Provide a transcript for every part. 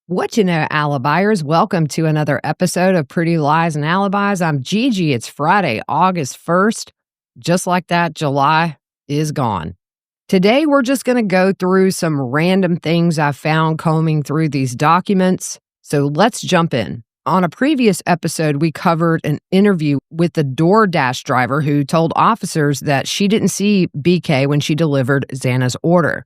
What you know, Alibis? Welcome to another episode of Pretty Lies and Alibis. I'm Gigi. It's Friday, August 1st. Just like that, July is gone. Today, we're just going to go through some random things I found combing through these documents. So let's jump in. On a previous episode, we covered an interview with the DoorDash driver who told officers that she didn't see BK when she delivered Xana's order.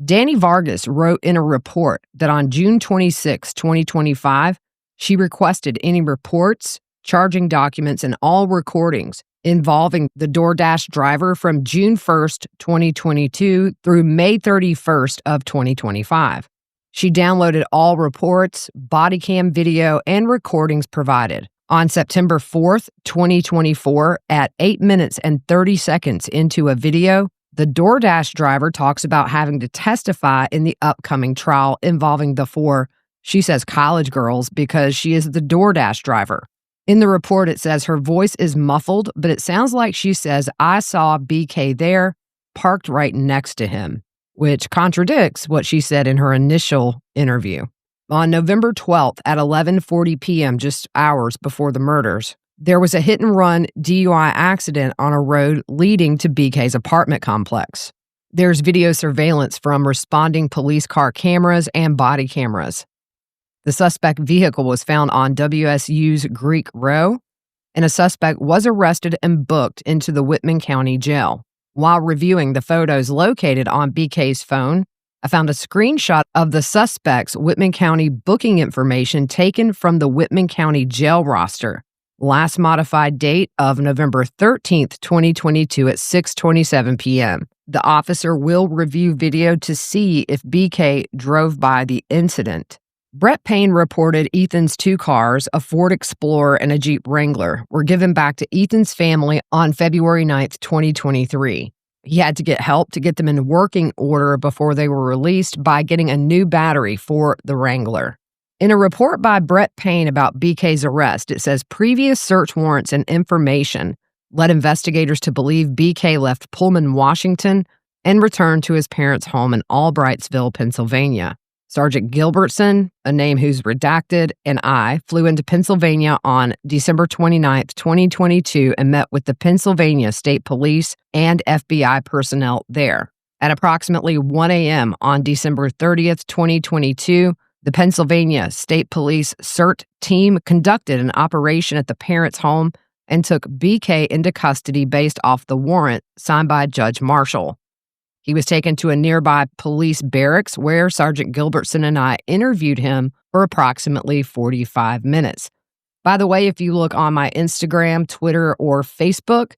Danny Vargas wrote in a report that on June 26, 2025, she requested any reports, charging documents, and all recordings involving the DoorDash driver from June 1st, 2022 through May 31st of 2025. She downloaded all reports, body cam video, and recordings provided. On September 4th, 2024, at 8 minutes and 30 seconds into a video, the DoorDash driver talks about having to testify in the upcoming trial involving the four, she says, college girls because she is the DoorDash driver. In the report, it says her voice is muffled, but it sounds like she says, "I saw BK there, parked right next to him," which contradicts what she said in her initial interview. On November 12th at 11:40 p.m., just hours before the murders, there was a hit-and-run DUI accident on a road leading to BK's apartment complex. There's video surveillance from responding police car cameras and body cameras. The suspect vehicle was found on WSU's Greek Row, and a suspect was arrested and booked into the Whitman County Jail. While reviewing the photos located on BK's phone, I found a screenshot of the suspect's Whitman County booking information taken from the Whitman County Jail roster. Last modified date of November 13th, 2022 at 6:27 p.m. The officer will review video to see if BK drove by the incident. Brett Payne reported Ethan's two cars, a Ford Explorer and a Jeep Wrangler, were given back to Ethan's family on February 9th, 2023. He had to get help to get them in working order before they were released by getting a new battery for the Wrangler. In a report by Brett Payne about BK's arrest, it says previous search warrants and information led investigators to believe BK left Pullman, Washington, and returned to his parents' home in Albrightsville, Pennsylvania. Sergeant Gilbertson, a name who's redacted, and I flew into Pennsylvania on December 29th, 2022, and met with the Pennsylvania State Police and FBI personnel there. At approximately 1 a.m. on December 30th, 2022, the Pennsylvania State Police CERT team conducted an operation at the parents' home and took BK into custody based off the warrant signed by Judge Marshall. He was taken to a nearby police barracks where Sergeant Gilbertson and I interviewed him for approximately 45 minutes. By the way, if you look on my Instagram, Twitter, or Facebook,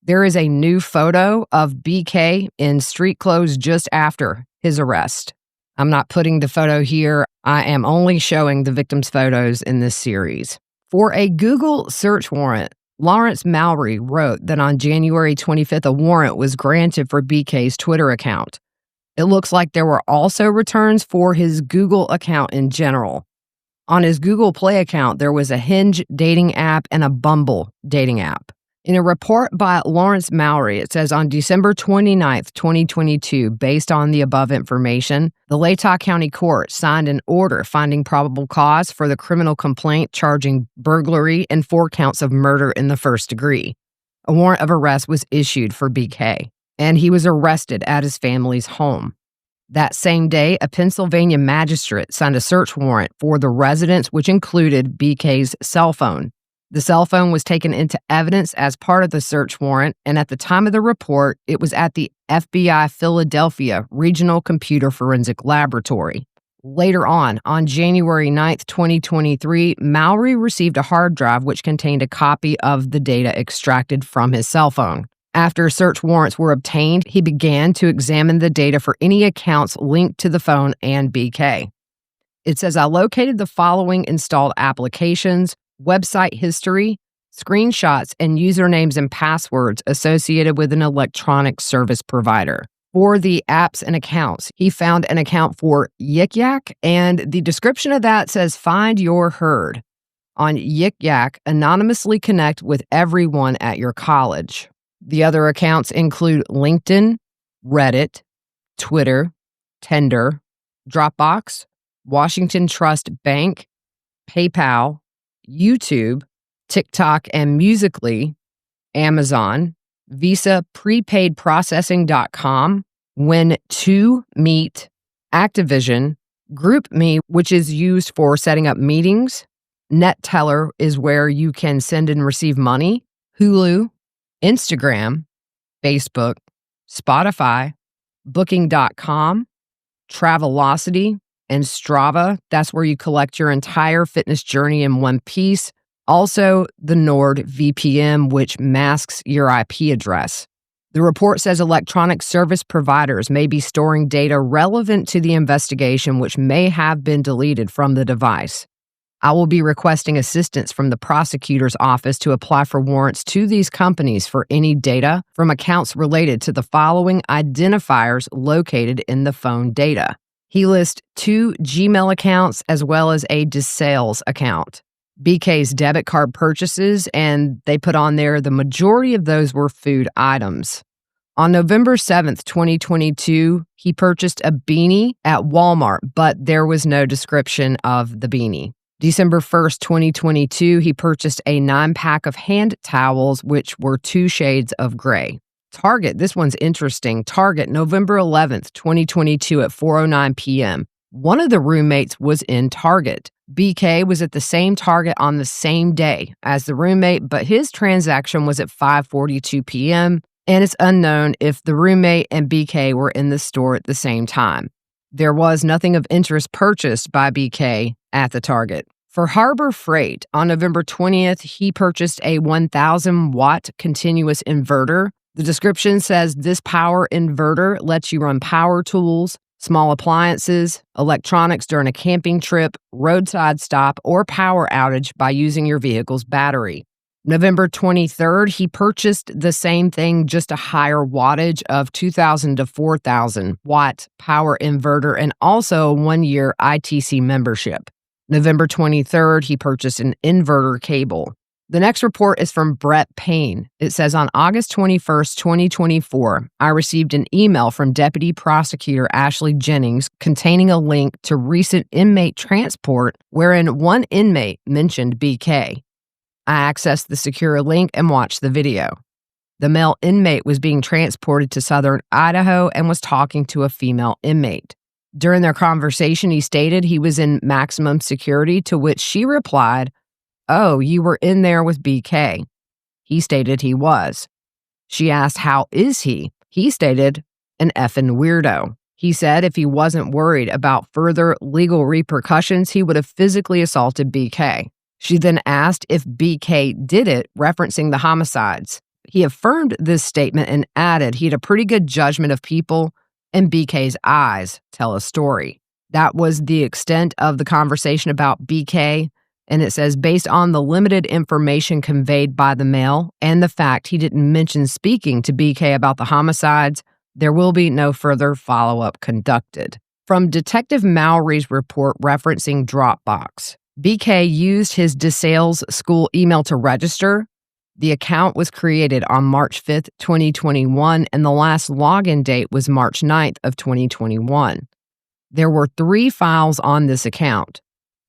there is a new photo of BK in street clothes just after his arrest. I'm not putting the photo here. I am only showing the victims' photos in this series. For a Google search warrant, Lawrence Mowry wrote that on January 25th, a warrant was granted for BK's Twitter account. It looks like there were also returns for his Google account in general. On his Google Play account, there was a Hinge dating app and a Bumble dating app. In a report by Lawrence Mowry, it says on December 29th, 2022, based on the above information, the Latah County Court signed an order finding probable cause for the criminal complaint charging burglary and 4 counts of murder in the first degree. A warrant of arrest was issued for BK, and he was arrested at his family's home. That same day, a Pennsylvania magistrate signed a search warrant for the residence, which included BK's cell phone. The cell phone was taken into evidence as part of the search warrant, and at the time of the report, it was at the FBI Philadelphia Regional Computer Forensic Laboratory. Later on January 9th, 2023, Mowry received a hard drive which contained a copy of the data extracted from his cell phone. After search warrants were obtained, he began to examine the data for any accounts linked to the phone and BK. It says, I located the following installed applications, website history, screenshots, and usernames and passwords associated with an electronic service provider. For the apps and accounts, he found an account for Yik Yak, and the description of that says, find your herd. On Yik Yak, anonymously connect with everyone at your college. The other accounts include LinkedIn, Reddit, Twitter, Tinder, Dropbox, Washington Trust Bank, PayPal, YouTube, TikTok and Musical.ly, Amazon, Visa prepaidprocessing.com, When2Meet, Activision, GroupMe, which is used for setting up meetings, NetTeller is where you can send and receive money, Hulu, Instagram, Facebook, Spotify, Booking.com, Travelocity, and Strava. That's where you collect your entire fitness journey in one piece. Also, the NordVPN, which masks your IP address. The report says electronic service providers may be storing data relevant to the investigation, which may have been deleted from the device. I will be requesting assistance from the prosecutor's office to apply for warrants to these companies for any data from accounts related to the following identifiers located in the phone data. He lists 2 Gmail accounts as well as a DeSales account. BK's debit card purchases, and they put on there the majority of those were food items. On November 7th, 2022, he purchased a beanie at Walmart, but there was no description of the beanie. December 1st, 2022, he purchased a 9-pack of hand towels, which were 2 shades of gray. Target, this one's interesting. Target, November 11th, 2022 at 4:09 p.m. One of the roommates was in Target. BK was at the same Target on the same day as the roommate, but his transaction was at 5:42 p.m., and it's unknown if the roommate and BK were in the store at the same time. There was nothing of interest purchased by BK at the Target. For Harbor Freight, on November 20th, he purchased a 1,000-watt continuous inverter. The description says this power inverter lets you run power tools, small appliances, electronics during a camping trip, roadside stop, or power outage by using your vehicle's battery. November 23rd, he purchased the same thing, just a higher wattage of 2,000 to 4,000 watt power inverter and also a 1-year ITC membership. November 23rd, he purchased an inverter cable. The next report is from Brett Payne. It says, on August 21st, 2024, I received an email from Deputy Prosecutor Ashley Jennings containing a link to recent inmate transport wherein one inmate mentioned BK. I accessed the secure link and watched the video. The male inmate was being transported to southern Idaho and was talking to a female inmate. During their conversation, he stated he was in maximum security, to which she replied, "Oh, you were in there with BK." He stated he was. She asked, "How is he?" He stated, "An effing weirdo." He said if he wasn't worried about further legal repercussions, he would have physically assaulted BK. She then asked if BK did it, referencing the homicides. He affirmed this statement and added he had a pretty good judgment of people, and BK's eyes tell a story. That was the extent of the conversation about BK. And it says, based on the limited information conveyed by the male and the fact he didn't mention speaking to BK about the homicides, there will be no further follow-up conducted. From Detective Mowry's report referencing Dropbox, BK used his DeSales school email to register. The account was created on March 5th, 2021, and the last login date was March 9th of 2021. There were 3 files on this account.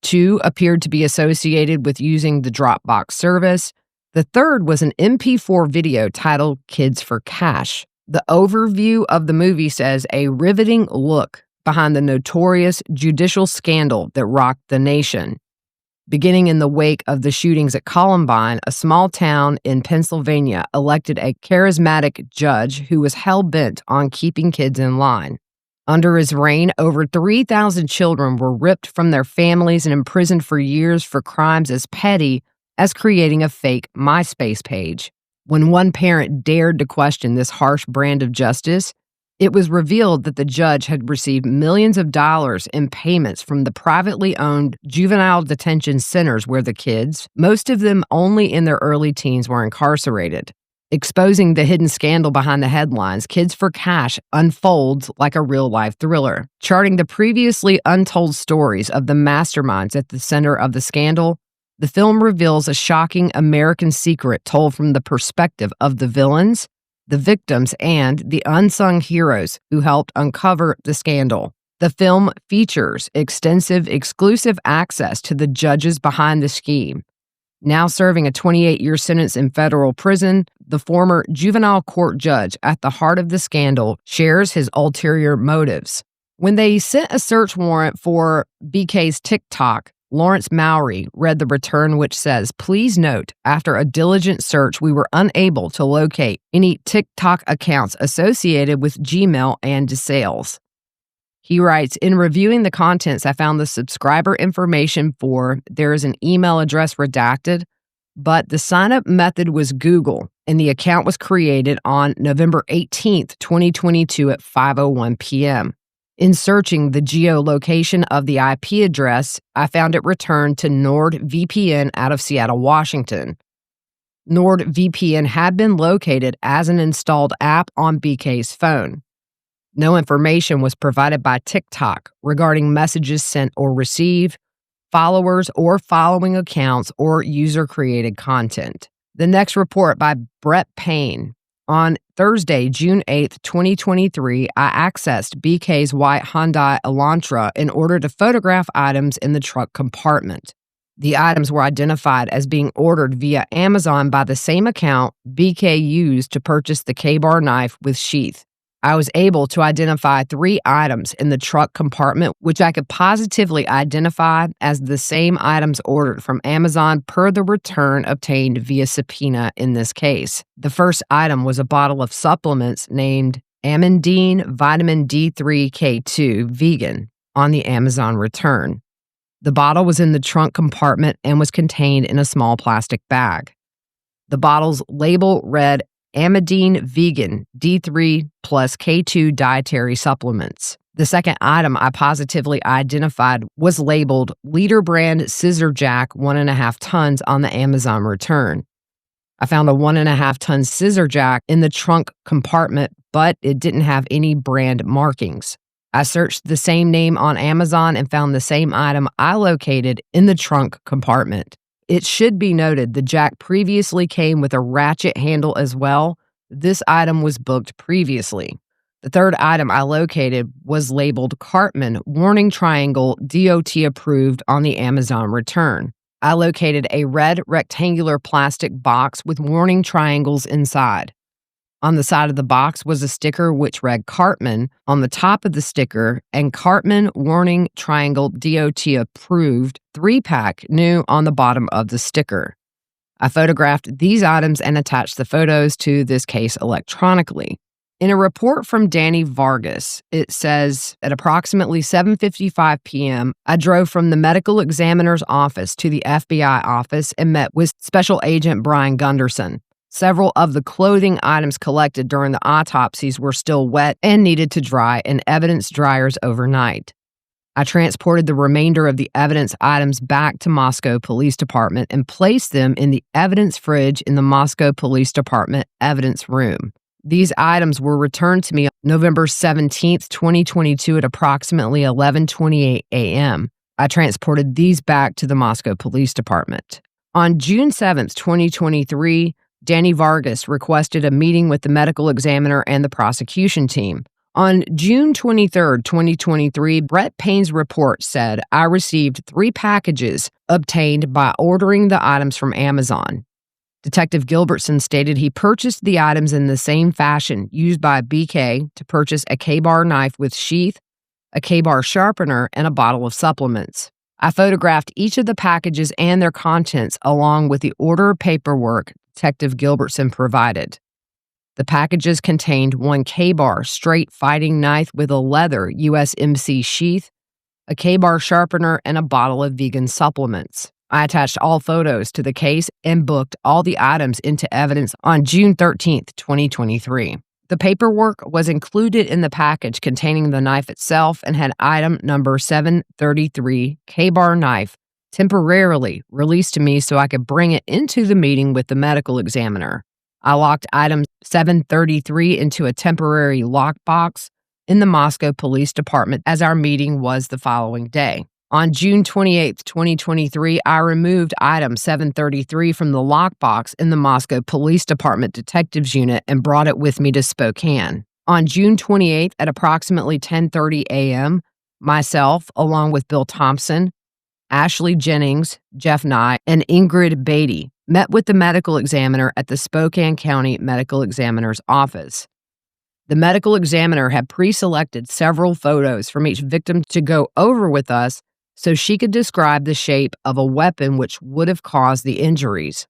2 appeared to be associated with using the Dropbox service. The third was an MP4 video titled Kids for Cash. The overview of the movie says, a riveting look behind the notorious judicial scandal that rocked the nation. Beginning in the wake of the shootings at Columbine, a small town in Pennsylvania elected a charismatic judge who was hell-bent on keeping kids in line. Under his reign, over 3,000 children were ripped from their families and imprisoned for years for crimes as petty as creating a fake MySpace page. When one parent dared to question this harsh brand of justice, it was revealed that the judge had received millions of dollars in payments from the privately owned juvenile detention centers where the kids, most of them only in their early teens, were incarcerated. Exposing the hidden scandal behind the headlines, Kids for Cash unfolds like a real-life thriller, charting the previously untold stories of the masterminds at the center of the scandal. The film reveals a shocking American secret told from the perspective of the villains, the victims, and the unsung heroes who helped uncover the scandal. The film features extensive exclusive access to the judges behind the scheme. Now serving a 28-year sentence in federal prison, the former juvenile court judge at the heart of the scandal shares his ulterior motives. When they sent a search warrant for BK's TikTok, Lawrence Mowry read the return, which says, "Please note, after a diligent search, we were unable to locate any TikTok accounts associated with Gmail and DeSales." He writes, "In reviewing the contents, I found the subscriber information there is an email address redacted, but the sign-up method was Google, and the account was created on November 18th, 2022 at 5:01 p.m. In searching the geolocation of the IP address, I found it returned to NordVPN out of Seattle, Washington. NordVPN had been located as an installed app on BK's phone. No information was provided by TikTok regarding messages sent or received, followers or following accounts, or user-created content." The next report by Brett Payne. On Thursday, June 8th, 2023, I accessed BK's white Hyundai Elantra in order to photograph items in the truck compartment. The items were identified as being ordered via Amazon by the same account BK used to purchase the KBAR knife with sheath. I was able to identify 3 items in the truck compartment, which I could positively identify as the same items ordered from Amazon per the return obtained via subpoena in this case. The first item was a bottle of supplements named Amandine Vitamin D3K2 Vegan on the Amazon return. The bottle was in the trunk compartment and was contained in a small plastic bag. The bottle's label read Amandine Vegan D3 plus K2 dietary supplements. The second item I positively identified was labeled Leader Brand Scissor Jack 1.5 tons on the Amazon return. I found a 1.5 ton scissor jack in the trunk compartment, but it didn't have any brand markings. I searched the same name on Amazon and found the same item I located in the trunk compartment. It should be noted the jack previously came with a ratchet handle as well. This item was booked previously. The third item I located was labeled Cartman Warning Triangle DOT approved on the Amazon return. I located a red rectangular plastic box with warning triangles inside. On the side of the box was a sticker which read Cartman on the top of the sticker and Cartman Warning Triangle DOT approved 3-pack new on the bottom of the sticker. I photographed these items and attached the photos to this case electronically. In a report from Danny Vargas, it says, at approximately 7:55 p.m., I drove from the medical examiner's office to the FBI office and met with Special Agent Brian Gunderson. Several of the clothing items collected during the autopsies were still wet and needed to dry in evidence dryers overnight. I transported the remainder of the evidence items back to Moscow Police Department and placed them in the evidence fridge in the Moscow Police Department evidence room. These items were returned to me on November 17th, 2022 at approximately 11:28 a.m. I transported these back to the Moscow Police Department. On June 7th, 2023, Danny Vargas requested a meeting with the medical examiner and the prosecution team. On June 23, 2023, Brett Payne's report said, I received 3 packages obtained by ordering the items from Amazon. Detective Gilbertson stated he purchased the items in the same fashion used by BK to purchase a KBAR knife with sheath, a KBAR sharpener, and a bottle of supplements. I photographed each of the packages and their contents along with the order paperwork Detective Gilbertson provided. The packages contained 1 KBAR straight fighting knife with a leather USMC sheath, a KBAR sharpener, and a bottle of vegan supplements. I attached all photos to the case and booked all the items into evidence on June 13th, 2023. The paperwork was included in the package containing the knife itself and had item number 733 KBAR knife temporarily released to me so I could bring it into the meeting with the medical examiner. I locked item 733 into a temporary lockbox in the Moscow Police Department as our meeting was the following day. On June 28, 2023, I removed item 733 from the lockbox in the Moscow Police Department Detectives Unit and brought it with me to Spokane. On June 28th at approximately 10:30 a.m., myself, along with Bill Thompson, Ashley Jennings, Jeff Nye, and Ingrid Beatty, met with the medical examiner at the Spokane County Medical Examiner's office. The medical examiner had pre-selected several photos from each victim to go over with us so she could describe the shape of a weapon which would have caused the injuries.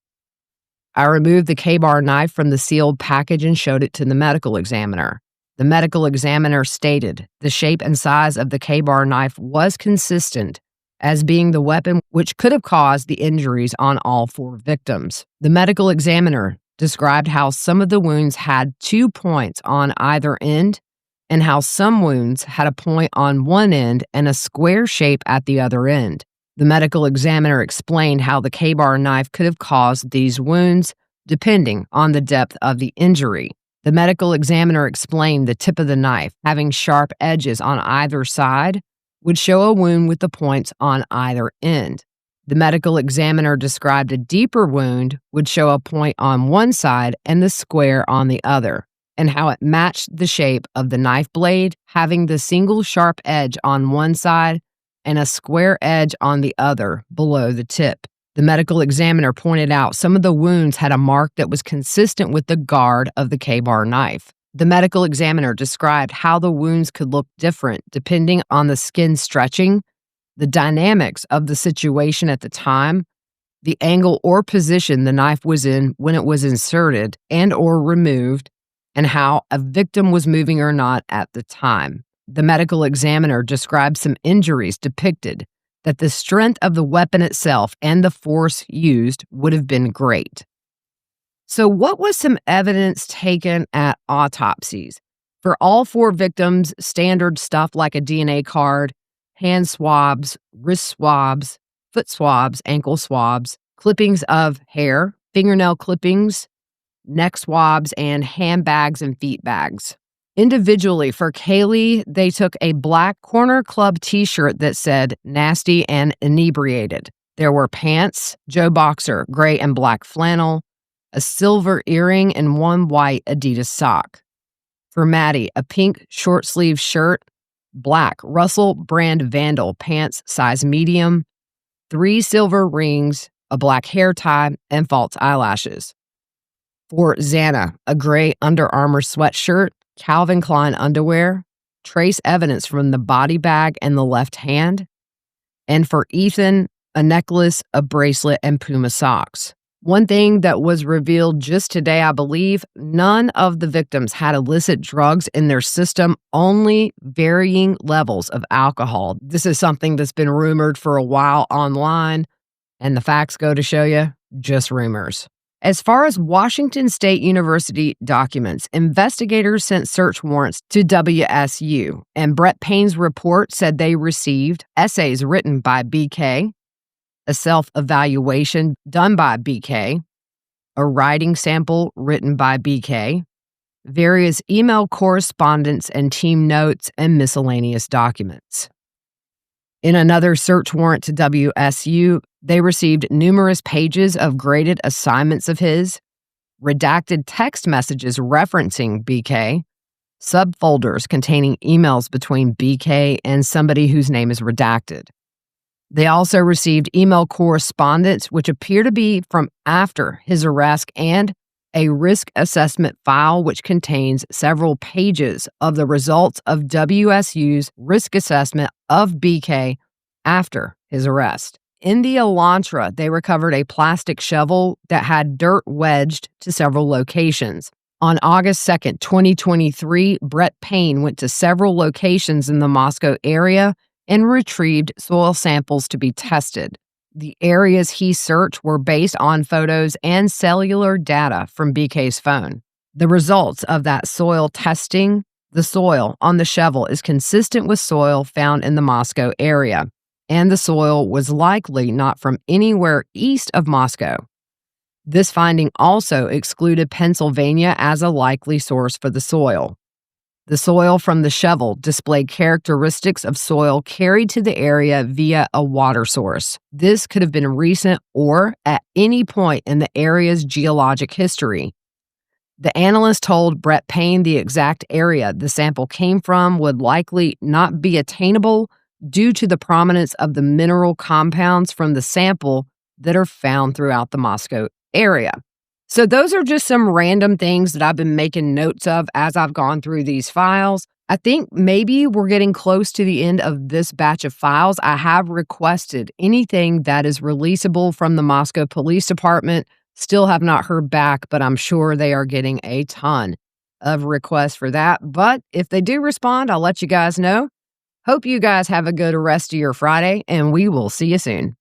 I removed the KBAR knife from the sealed package and showed it to the medical examiner. The medical examiner stated the shape and size of the KBAR knife was consistent as being the weapon which could have caused the injuries on all 4 victims. The medical examiner described how some of the wounds had 2 points on either end and how some wounds had a point on one end and a square shape at the other end. The medical examiner explained how the KBAR knife could have caused these wounds depending on the depth of the injury. The medical examiner explained the tip of the knife, having sharp edges on either side, would show a wound with the points on either end. The medical examiner described a deeper wound would show a point on one side and the square on the other, and how it matched the shape of the knife blade, having the single sharp edge on one side and a square edge on the other below the tip. The medical examiner pointed out some of the wounds had a mark that was consistent with the guard of the KBAR knife. The medical examiner described how the wounds could look different depending on the skin stretching, the dynamics of the situation at the time, the angle or position the knife was in when it was inserted and or removed, and how a victim was moving or not at the time. The medical examiner described some injuries depicted that the strength of the weapon itself and the force used would have been great. So what was some evidence taken at autopsies? For all 4 victims, standard stuff like a DNA card, hand swabs, wrist swabs, foot swabs, ankle swabs, clippings of hair, fingernail clippings, neck swabs, and handbags and feet bags. Individually, for Kaylee, they took a black Corner Club t-shirt that said nasty and inebriated. There were pants, Joe Boxer, gray and black flannel, a silver earring, and 1 white Adidas sock. For Maddie, a pink short-sleeve shirt, black Russell brand Vandal pants size medium, 3 silver rings, a black hair tie, and false eyelashes. For Xana, a gray Under Armour sweatshirt, Calvin Klein underwear, trace evidence from the body bag and the left hand. And for Ethan, a necklace, a bracelet, and Puma socks. One thing that was revealed just today, I believe, none of the victims had illicit drugs in their system, only varying levels of alcohol. This is something that's been rumored for a while online, and the facts go to show you, just rumors. As far as Washington State University documents, investigators sent search warrants to WSU, and Brett Payne's report said they received essays written by BK, a self-evaluation done by BK, a writing sample written by BK, various email correspondence and team notes, and miscellaneous documents. In another search warrant to WSU, they received numerous pages of graded assignments of his, redacted text messages referencing BK, subfolders containing emails between BK and somebody whose name is redacted. They also received email correspondence which appear to be from after his arrest and a risk assessment file which contains several pages of the results of WSU's risk assessment of BK after his arrest. In the Elantra, they recovered a plastic shovel that had dirt wedged to several locations. On August 2nd, 2023, Brett Payne went to several locations in the Moscow area and retrieved soil samples to be tested. The areas he searched were based on photos and cellular data from BK's phone. The results of that soil testing, the soil on the shovel is consistent with soil found in the Moscow area, and the soil was likely not from anywhere east of Moscow. This finding also excluded Pennsylvania as a likely source for the soil. The soil from the shovel displayed characteristics of soil carried to the area via a water source. This could have been recent or at any point in the area's geologic history. The analyst told Brett Payne the exact area the sample came from would likely not be attainable, due to the prominence of the mineral compounds from the sample that are found throughout the Moscow area. So those are just some random things that I've been making notes of as I've gone through these files. I think maybe we're getting close to the end of this batch of files. I have requested anything that is releasable from the Moscow Police Department. Still have not heard back, but I'm sure they are getting a ton of requests for that. But if they do respond, I'll let you guys know. Hope you guys have a good rest of your Friday, and we will see you soon.